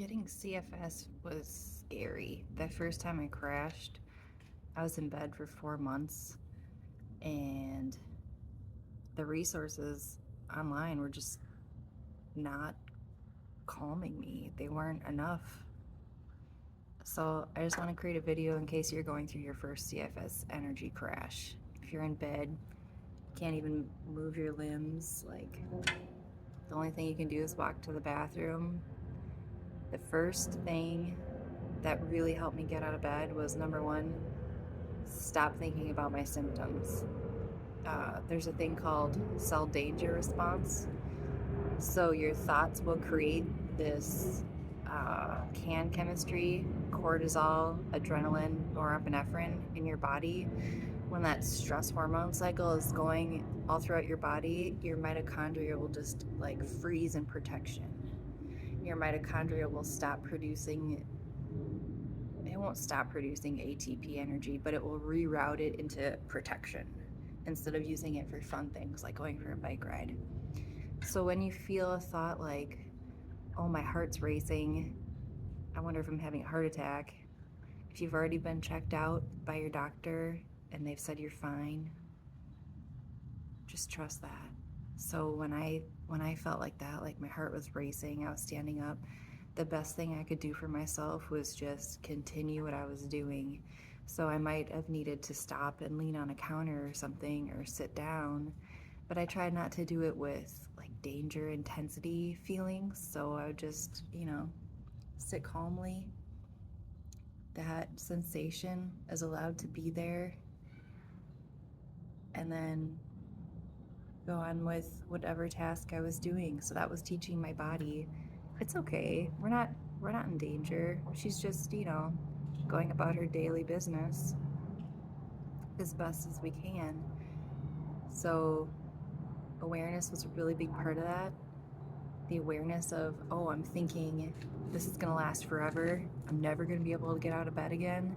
Getting CFS was scary. The first time I crashed, I was in bed for 4 months, and the resources online were just not calming me. They weren't enough. So I just want to create a video in case you're going through your first CFS energy crash. If you're in bed, can't even move your limbs, like the only thing you can do is walk to the bathroom. The first thing that really helped me get out of bed was number one, stop thinking about my symptoms. There's a thing called cell danger response. So your thoughts will create this can chemistry, cortisol, adrenaline, norepinephrine in your body. When that stress hormone cycle is going all throughout your body, your mitochondria will just like freeze in protection. Your mitochondria will stop producing, it won't stop producing ATP energy, but it will reroute it into protection instead of using it for fun things like going for a bike ride. So when you feel a thought like, oh, my heart's racing, I wonder if I'm having a heart attack, if you've already been checked out by your doctor and they've said you're fine, just trust that. So when I felt like that, like my heart was racing, I was standing up, the best thing I could do for myself was just continue what I was doing. So I might have needed to stop and lean on a counter or something or sit down, but I tried not to do it with like danger intensity feelings. So I would just, sit calmly. That sensation is allowed to be there, and then go on with whatever task I was doing. So that was teaching my body, it's okay. We're not in danger. She's just, going about her daily business as best as we can. So awareness was a really big part of that. The awareness of, oh, I'm thinking this is going to last forever. I'm never going to be able to get out of bed again.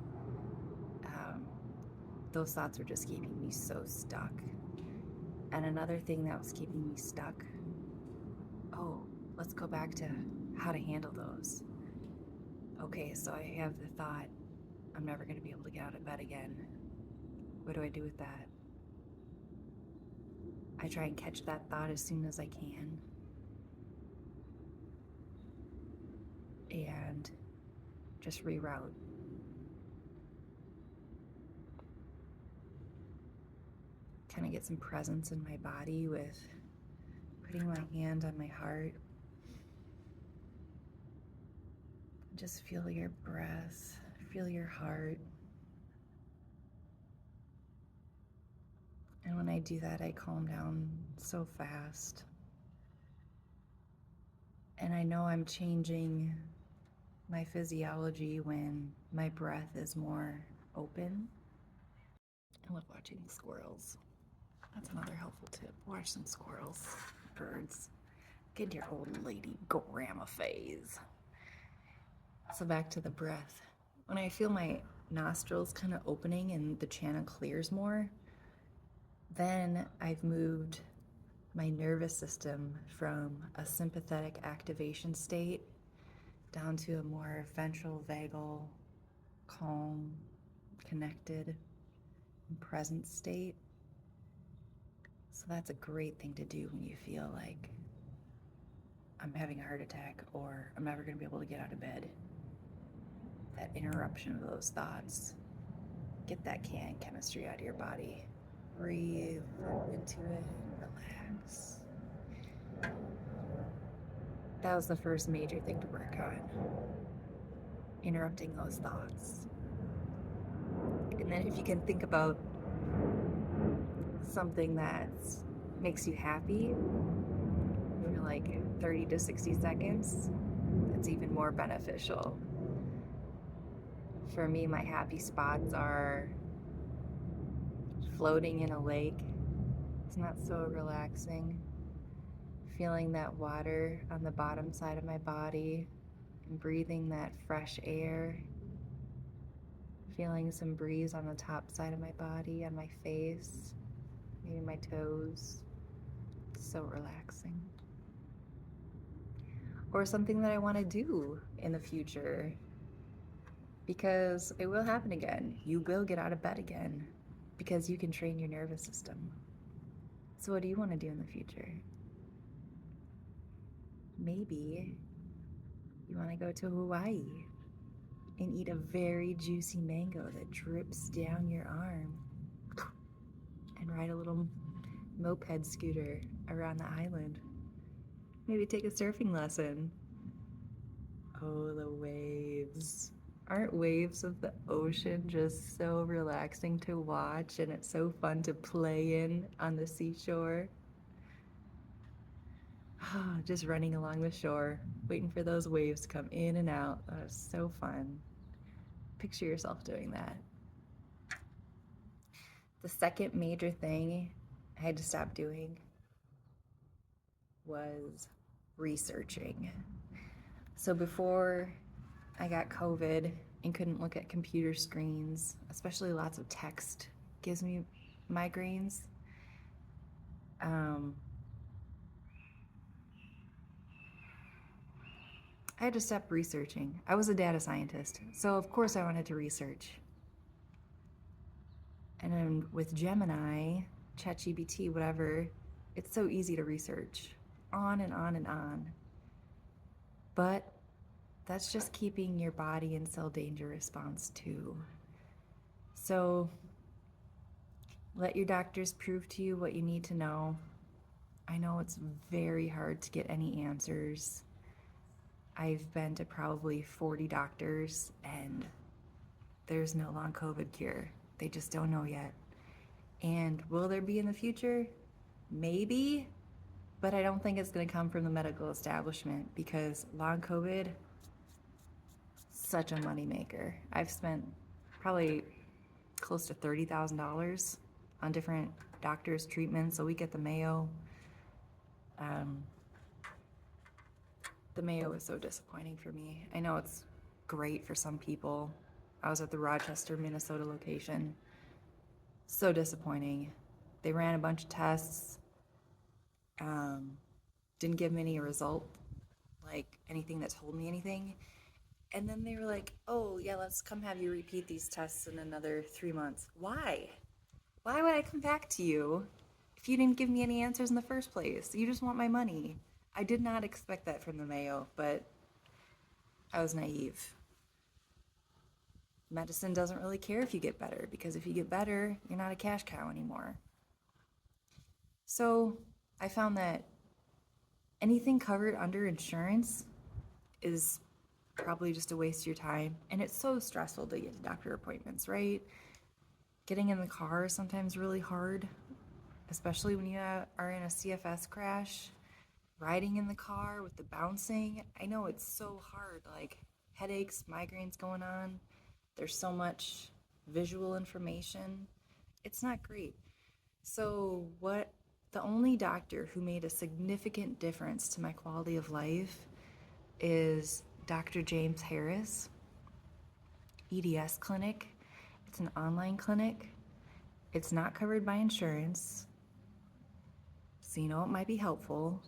Those thoughts were just keeping me so stuck. And another thing that was keeping me stuck, oh, let's go back to how to handle those. Okay, so I have the thought, I'm never going to be able to get out of bed again. What do I do with that? I try and catch that thought as soon as I can. And just reroute. Kind of get some presence in my body with putting my hand on my heart. Just feel your breath, feel your heart. And when I do that, I calm down so fast. And I know I'm changing my physiology when my breath is more open. I love watching squirrels. That's another helpful tip. Watch some squirrels, birds. Get your old lady grandma phase. So back to the breath. When I feel my nostrils kind of opening and the channel clears more, then I've moved my nervous system from a sympathetic activation state down to a more ventral vagal, calm, connected, and present state. So that's a great thing to do when you feel like I'm having a heart attack or I'm never going to be able to get out of bed. That interruption of those thoughts. Get that can chemistry out of your body. Breathe into it and relax. That was the first major thing to work on. Interrupting those thoughts. And then if you can think about something that makes you happy for like 30 to 60 seconds, that's even more beneficial. For me, my happy spots are floating in a lake. It's not so relaxing. Feeling that water on the bottom side of my body and breathing that fresh air. Feeling some breeze on the top side of my body, on my face, maybe my toes. So relaxing. or something that I want to do in the future, because it will happen again. You will get out of bed again because you can train your nervous system. So, what do you want to do in the future? Maybe you want to go to Hawaii and eat a very juicy mango that drips down your arm and ride a little moped scooter around the island. Maybe take a surfing lesson. Oh, the waves. Aren't waves of the ocean just so relaxing to watch, and it's so fun to play in on the seashore? Just running along the shore, waiting for those waves to come in and out. That is so fun. Picture yourself doing that. The second major thing I had to stop doing was researching. So before I got COVID and couldn't look at computer screens, especially lots of text gives me migraines. I had to stop researching. I was a data scientist, so of course I wanted to research. And then with Gemini, ChatGPT, whatever, it's so easy to research on and on and on. But that's just keeping your body in cell danger response too. So let your doctors prove to you what you need to know. I know it's very hard to get any answers. I've been to probably 40 doctors and there's no long COVID cure. They just don't know yet. And will there be in the future? Maybe, but I don't think it's going to come from the medical establishment, because long COVID, such a moneymaker. I've spent probably close to $30,000 on different doctors' treatments. A week at the Mayo. The Mayo was so disappointing for me. I know it's great for some people. I was at the Rochester, Minnesota location. So disappointing. They ran a bunch of tests. Didn't give me any result, like anything that told me anything. And then they were like, oh, yeah, let's come have you repeat these tests in another 3 months. Why? Why would I come back to you if you didn't give me any answers in the first place? You just want my money. I did not expect that from the Mayo, but I was naive. Medicine doesn't really care if you get better, because if you get better, you're not a cash cow anymore. So I found that anything covered under insurance is probably just a waste of your time. And it's so stressful to get doctor appointments, right? Getting in the car is sometimes really hard, especially when you are in a CFS crash. Riding in the car with the bouncing, I know it's so hard, like headaches, migraines going on. There's so much visual information. It's not great. So the only doctor who made a significant difference to my quality of life is Dr. James Harris, EDS Clinic. It's an online clinic. It's not covered by insurance, so you know it might be helpful.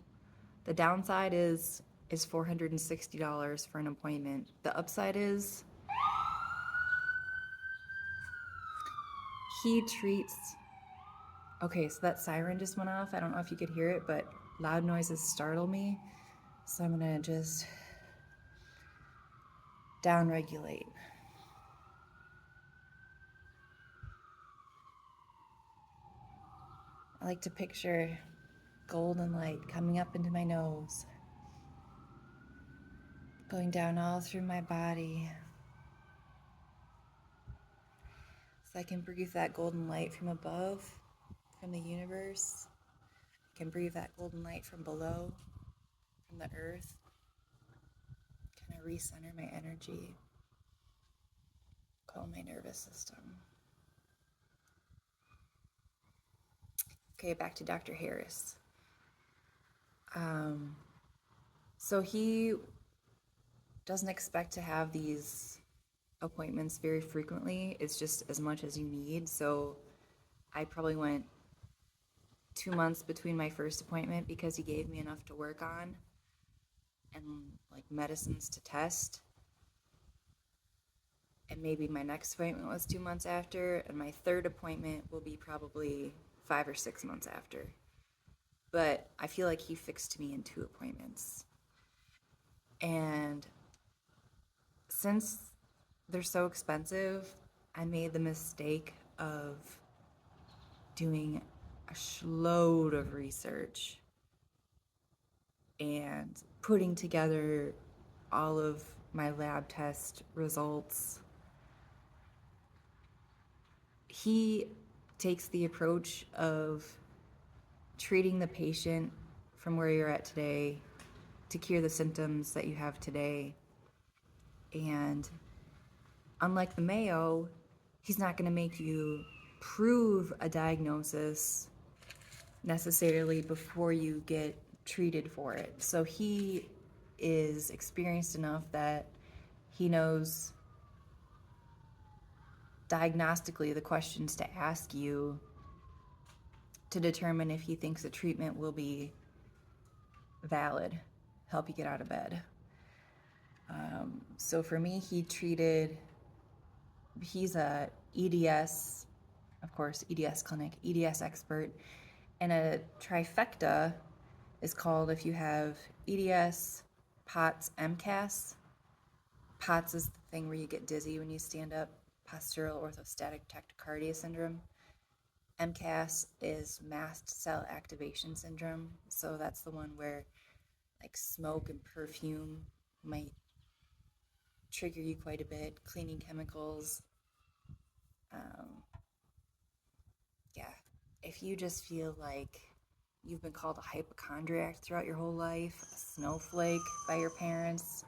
The downside is $460 for an appointment. The upside is he treats... Okay, so that siren just went off. I don't know if you could hear it, but loud noises startle me. So I'm gonna just downregulate. I like to picture golden light coming up into my nose, going down all through my body, so I can breathe that golden light from above, from the universe. I can breathe that golden light from below, from the earth. Kind of recenter my energy, calm my nervous system. Okay, back to Dr. Harris. So he doesn't expect to have these appointments very frequently. It's just as much as you need. So I probably went 2 months between my first appointment because he gave me enough to work on. and like medicines to test. And maybe my next appointment was 2 months after, and my third appointment will be probably 5 or 6 months after. But I feel like he fixed me in 2 appointments. And since they're so expensive, I made the mistake of doing a shitload of research and putting together all of my lab test results. He takes the approach of treating the patient from where you're at today to cure the symptoms that you have today. And unlike the Mayo, he's not going to make you prove a diagnosis necessarily before you get treated for it. So he is experienced enough that he knows diagnostically the questions to ask you to determine if he thinks a treatment will be valid, help you get out of bed. So for me, he's a EDS, of course, EDS clinic, EDS expert, and a trifecta is called if you have EDS, POTS, MCAS. POTS is the thing where you get dizzy when you stand up, postural orthostatic tachycardia syndrome. MCAS is mast cell activation syndrome. So that's the one where like smoke and perfume might trigger you quite a bit, cleaning chemicals. Yeah, if you just feel like you've been called a hypochondriac throughout your whole life, a snowflake by your parents,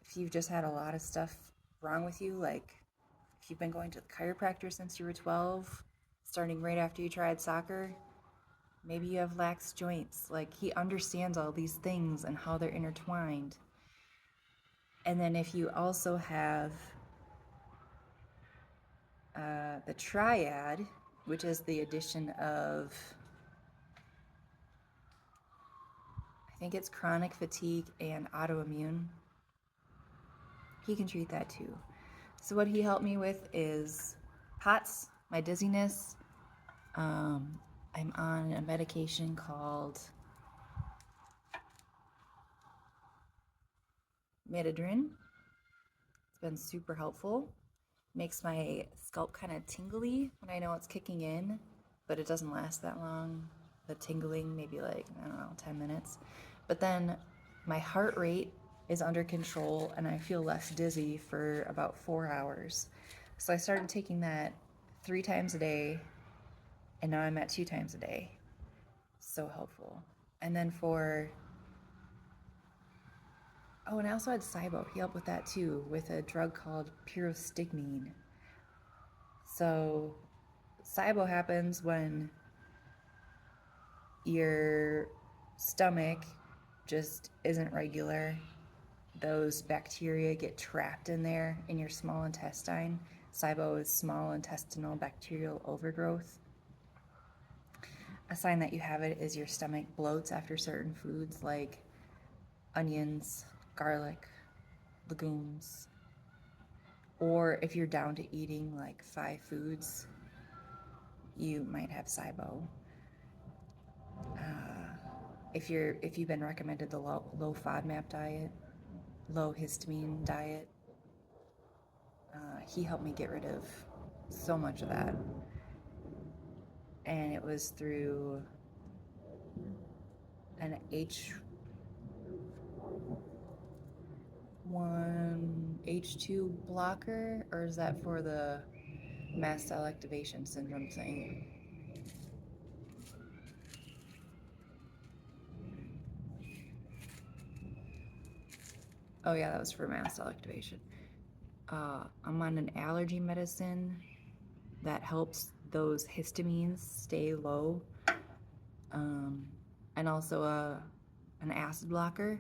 if you've just had a lot of stuff wrong with you, like if you've been going to the chiropractor since you were 12, starting right after you tried soccer, maybe you have lax joints. Like he understands all these things and how they're intertwined. And then if you also have the triad, which is the addition of, I think it's chronic fatigue and autoimmune, he can treat that too. So what he helped me with is POTS, my dizziness. I'm on a medication called Midodrine. It's been super helpful. Makes my scalp kind of tingly when I know it's kicking in, but it doesn't last that long. The tingling, maybe like, I don't know, 10 minutes. But then my heart rate is under control and I feel less dizzy for about 4 hours. So I started taking that 3 times a day, and now I'm at 2 times a day. So helpful. And then and I also had SIBO. He helped with that too, with a drug called pyrostignine. So SIBO happens when your stomach just isn't regular. Those bacteria get trapped in there in your small intestine. SIBO is small intestinal bacterial overgrowth. A sign that you have it is your stomach bloats after certain foods like onions, garlic, legumes, or if you're down to eating like 5 foods, you might have SIBO. If you've been recommended the low FODMAP diet, low histamine diet, he helped me get rid of so much of that. And it was through an H2 blocker, or is that for the mast cell activation syndrome thing? Oh yeah, that was for mast cell activation. I'm on an allergy medicine that helps those histamines stay low, and also an acid blocker.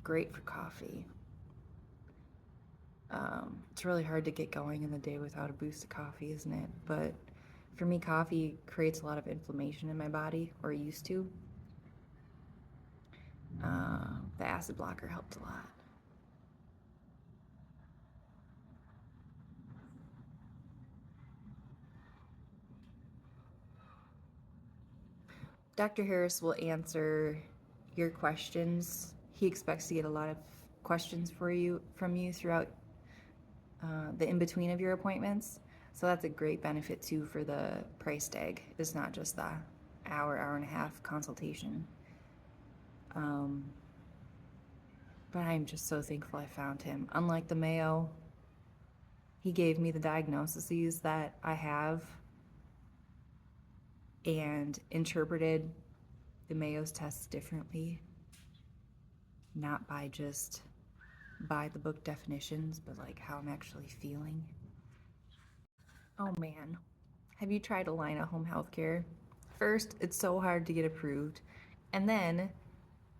Great for coffee. It's really hard to get going in the day without a boost of coffee, isn't it? But for me, coffee creates a lot of inflammation in my body, or used to. The acid blocker helped a lot. Dr. Harris will answer your questions. He expects to get a lot of questions from you throughout the in between of your appointments. So that's a great benefit too for the price tag. It's not just the hour and a half consultation. But I'm just so thankful I found him. Unlike the Mayo, he gave me the diagnoses that I have and interpreted the Mayo's tests differently, not by just by the book definitions, but like how I'm actually feeling. Oh man, have you tried Alina Home Health Care? First, it's so hard to get approved. And then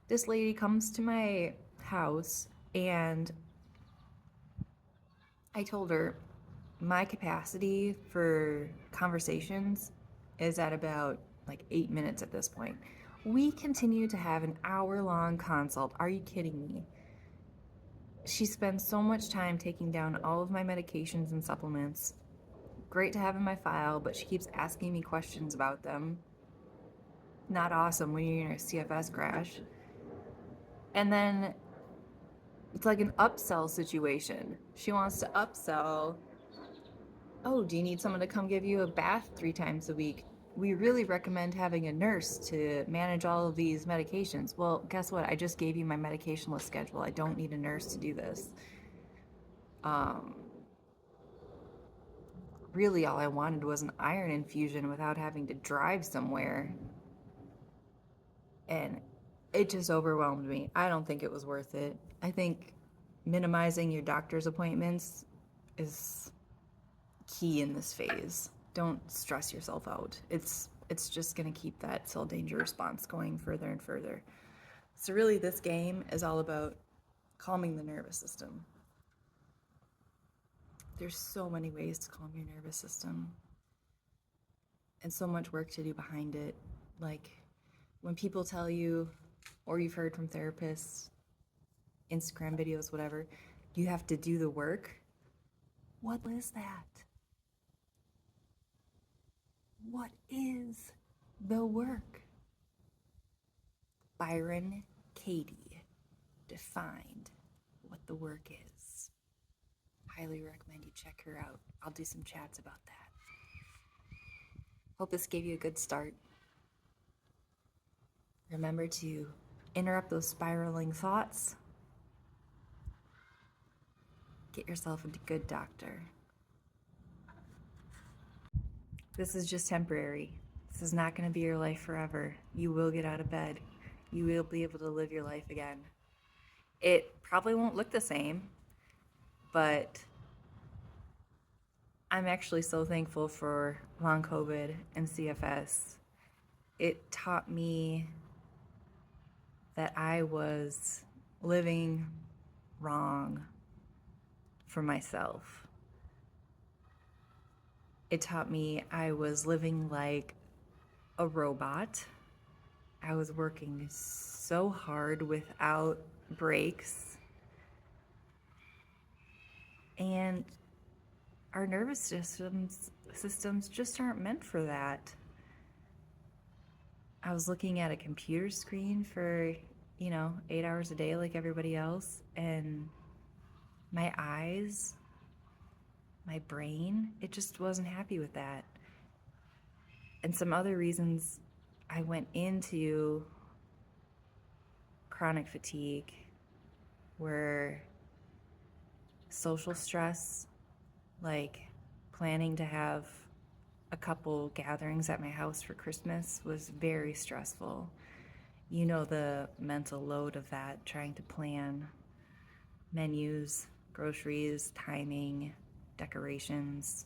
this lady comes to my house and I told her my capacity for conversations is at about like 8 minutes at this point. We continue to have an hour-long consult. Are you kidding me? She spends so much time taking down all of my medications and supplements. Great to have in my file, but she keeps asking me questions about them. Not awesome when you're in a CFS crash. And then it's like an upsell situation. She wants to upsell. Oh, do you need someone to come give you a bath 3 times a week? We really recommend having a nurse to manage all of these medications. Well, guess what? I just gave you my medication list schedule. I don't need a nurse to do this. Really, all I wanted was an iron infusion without having to drive somewhere. And it just overwhelmed me. I don't think it was worth it. I think minimizing your doctor's appointments is key in this phase. Don't stress yourself out. It's just going to keep that cell danger response going further and further. So really this game is all about calming the nervous system. There's so many ways to calm your nervous system and so much work to do behind it. Like when people tell you, or you've heard from therapists, Instagram videos, whatever, you have to do the work. What is that? What is the work? Byron Katie defined what the work is. Highly recommend you check her out. I'll do some chats about that. Hope this gave you a good start. Remember to interrupt those spiraling thoughts. Get yourself a good doctor. This is just temporary. This is not going to be your life forever. You will get out of bed. You will be able to live your life again. It probably won't look the same, but I'm actually so thankful for long COVID and CFS. It taught me that I was living wrong for myself. It taught me I was living like a robot. I was working so hard without breaks. And our nervous systems just aren't meant for that. I was looking at a computer screen for, 8 hours a day like everybody else, and my eyes, my brain, it just wasn't happy with that. And some other reasons I went into chronic fatigue were social stress, like planning to have a couple gatherings at my house for Christmas was very stressful. You know the mental load of that, trying to plan menus, groceries, timing, decorations,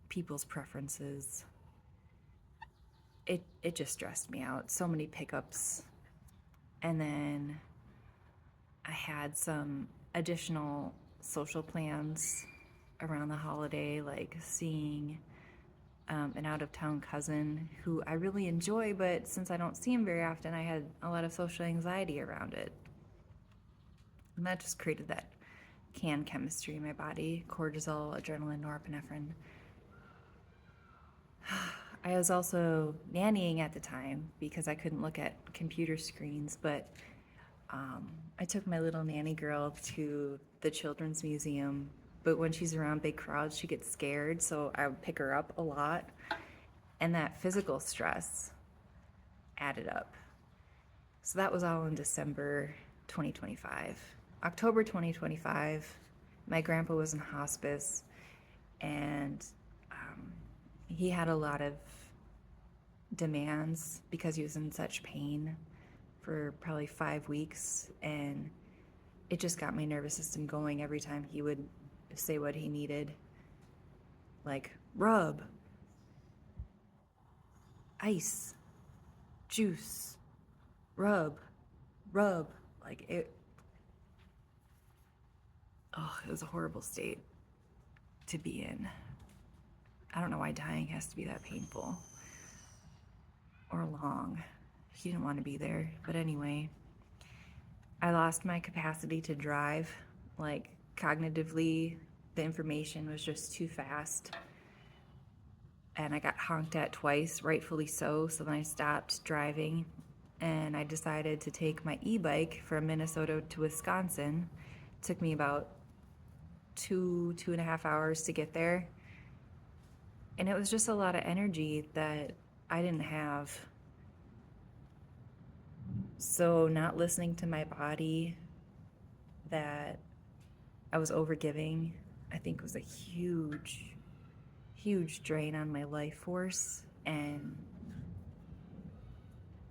people's preferences. It just stressed me out. So many pickups. And then I had some additional social plans around the holiday, like seeing an out-of-town cousin who I really enjoy, but since I don't see him very often, I had a lot of social anxiety around it. And that just created that can chemistry in my body, cortisol, adrenaline, norepinephrine. I was also nannying at the time because I couldn't look at computer screens, but I took my little nanny girl to the Children's Museum, but when she's around big crowds, she gets scared, so I would pick her up a lot, and that physical stress added up. So that was all in December 2025. October 2025, my grandpa was in hospice, and he had a lot of demands because he was in such pain for probably 5 weeks, and it just got my nervous system going every time he would say what he needed, like rub, ice, juice, rub, rub. Like it was a horrible state to be in. I don't know why dying has to be that painful or long. He didn't want to be there. But anyway, I lost my capacity to drive. Like cognitively, the information was just too fast. And I got honked at twice, rightfully so. So then I stopped driving and I decided to take my e-bike from Minnesota to Wisconsin. It took me about 2.5 hours to get there. And it was just a lot of energy that I didn't have. So not listening to my body, that I was overgiving, I think was a huge, huge drain on my life force. And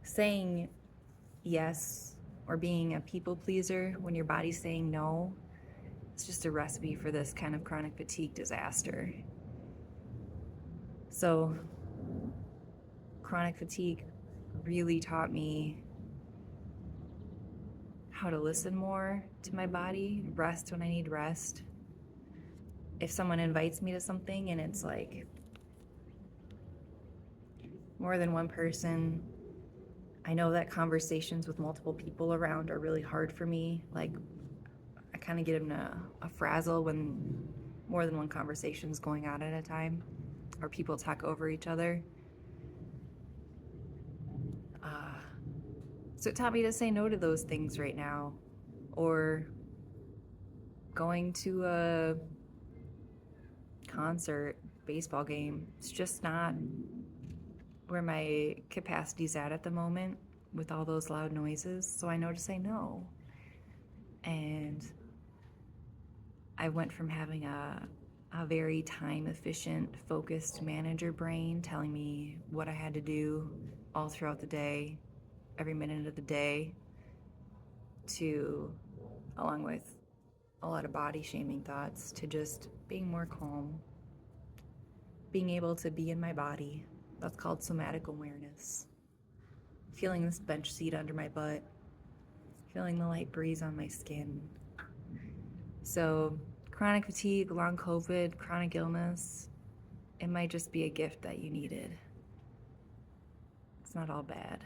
saying yes or being a people pleaser when your body's saying no, it's just a recipe for this kind of chronic fatigue disaster. So chronic fatigue really taught me how to listen more to my body, rest when I need rest. If someone invites me to something and it's like more than one person, I know that conversations with multiple people around are really hard for me. Like I kind of get in a frazzle when more than one conversation is going on at a time, or people talk over each other. So it taught me to say no to those things right now, or going to a concert, baseball game. It's just not where my capacity's at the moment with all those loud noises. So I know to say no. And I went from having a very time efficient, focused manager brain telling me what I had to do all throughout the day, every minute of the day, to, along with a lot of body shaming thoughts, to just being more calm, being able to be in my body. That's called somatic awareness. Feeling this bench seat under my butt, feeling the light breeze on my skin. So chronic fatigue, long COVID, chronic illness, it might just be a gift that you needed. It's not all bad.